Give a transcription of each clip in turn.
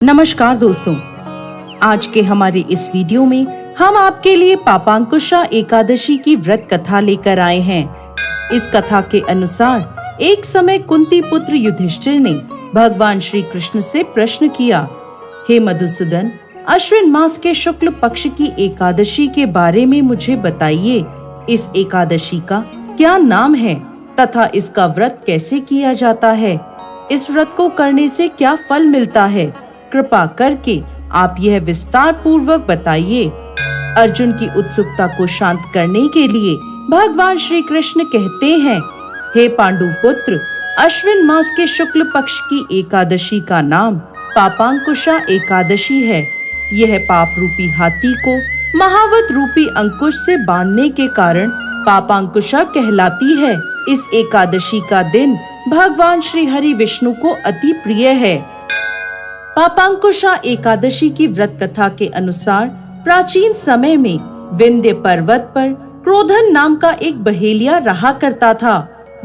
नमस्कार दोस्तों, आज के हमारे इस वीडियो में हम आपके लिए पापांकुशा एकादशी की व्रत कथा लेकर आए हैं। इस कथा के अनुसार एक समय कुंती पुत्र युधिष्ठिर ने भगवान श्री कृष्ण से प्रश्न किया, हे मधुसूदन, अश्विन मास के शुक्ल पक्ष की एकादशी के बारे में मुझे बताइए। इस एकादशी का क्या नाम है तथा इसका व्रत कैसे किया जाता है? इस व्रत को करने से क्या फल मिलता है? कृपा करके आप यह विस्तार पूर्वक बताइए। अर्जुन की उत्सुकता को शांत करने के लिए भगवान श्री कृष्ण कहते हैं, हे पांडु पुत्र, अश्विन मास के शुक्ल पक्ष की एकादशी का नाम पापांकुशा एकादशी है। यह पाप रूपी हाथी को महावत रूपी अंकुश से बांधने के कारण पापांकुशा कहलाती है। इस एकादशी का दिन भगवान श्री हरि विष्णु को अति प्रिय है। पापांकुशा एकादशी की व्रत कथा के अनुसार प्राचीन समय में विंध्य पर्वत पर क्रोधन नाम का एक बहेलिया रहा करता था।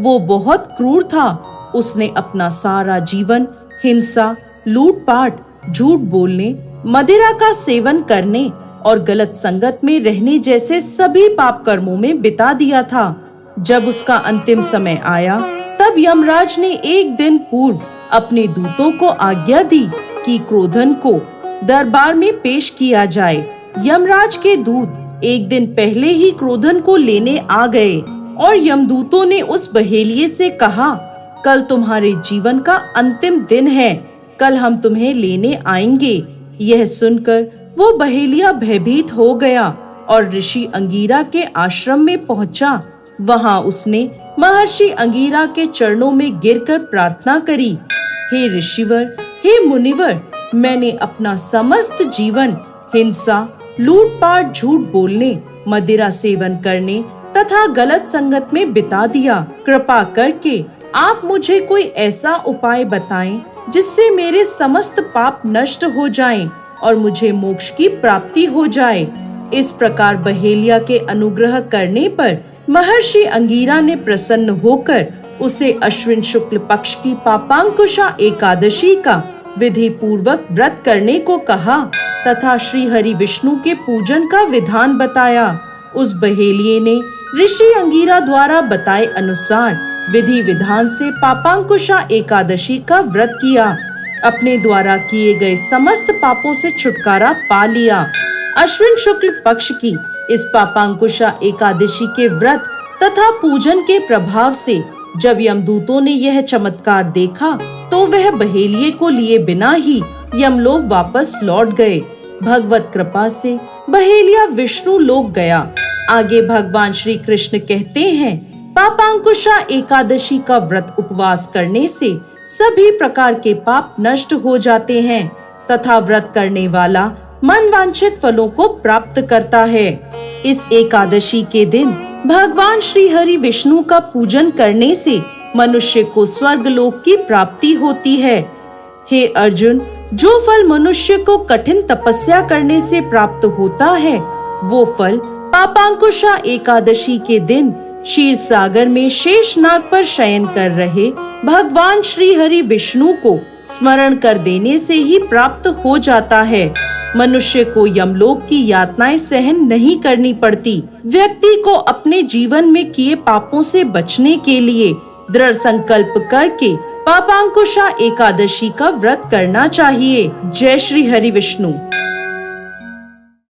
वो बहुत क्रूर था। उसने अपना सारा जीवन हिंसा, लूटपाट, झूठ बोलने, मदिरा का सेवन करने और गलत संगत में रहने जैसे सभी पाप कर्मों में बिता दिया था। जब उसका अंतिम समय आया, तब यमराज ने एक दिन पूर्व अपने दूतों को आज्ञा दी कि क्रोधन को दरबार में पेश किया जाए। यमराज के दूत एक दिन पहले ही क्रोधन को लेने आ गए और यमदूतों ने उस बहेलिये से कहा, कल तुम्हारे जीवन का अंतिम दिन है, कल हम तुम्हें लेने आएंगे। यह सुनकर वो बहेलिया भयभीत हो गया और ऋषि अंगीरा के आश्रम में पहुंचा। वहां उसने महर्षि अंगीरा के चरणों में गिरकर प्रार्थना करी, हे ऋषिवर, हे मुनिवर, मैंने अपना समस्त जीवन हिंसा, लूटपाट, झूठ बोलने, मदिरा सेवन करने तथा गलत संगत में बिता दिया। कृपा करके आप मुझे कोई ऐसा उपाय बताएं जिससे मेरे समस्त पाप नष्ट हो जाएं और मुझे मोक्ष की प्राप्ति हो जाए। इस प्रकार बहेलिया के अनुग्रह करने पर महर्षि अंगीरा ने प्रसन्न होकर उसे अश्विन शुक्ल पक्ष की पापांकुशा एकादशी का विधि पूर्वक व्रत करने को कहा तथा श्री हरि विष्णु के पूजन का विधान बताया। उस बहेलिये ने ऋषि अंगीरा द्वारा बताए अनुसार विधि विधान से पापांकुशा एकादशी का व्रत किया। अपने द्वारा किए गए समस्त पापों से छुटकारा पा लिया। अश्विन शुक्ल पक्ष की इस पापांकुशा एकादशी के व्रत तथा पूजन के प्रभाव से जब यमदूतों ने यह चमत्कार देखा तो वह बहेलिये को लिए बिना ही यमलोक वापस लौट गए। भगवत कृपा से बहेलिया विष्णु लोक गया। आगे भगवान श्री कृष्ण कहते हैं, पापांकुशा एकादशी का व्रत उपवास करने से सभी प्रकार के पाप नष्ट हो जाते हैं तथा व्रत करने वाला मनवांछित फलों को प्राप्त करता है। इस एकादशी के दिन भगवान श्री हरि विष्णु का पूजन करने से मनुष्य को स्वर्गलोक की प्राप्ति होती है। हे अर्जुन, जो फल मनुष्य को कठिन तपस्या करने से प्राप्त होता है, वो फल पापांकुशा एकादशी के दिन क्षीर सागर में शेषनाग पर शयन कर रहे भगवान श्री हरि विष्णु को स्मरण कर देने से ही प्राप्त हो जाता है। मनुष्य को यमलोक की यातनाएं सहन नहीं करनी पड़ती। व्यक्ति को अपने जीवन में किए पापों से बचने के लिए दृढ़ संकल्प करके पापांकुशा एकादशी का व्रत करना चाहिए। जय श्री हरि विष्णु।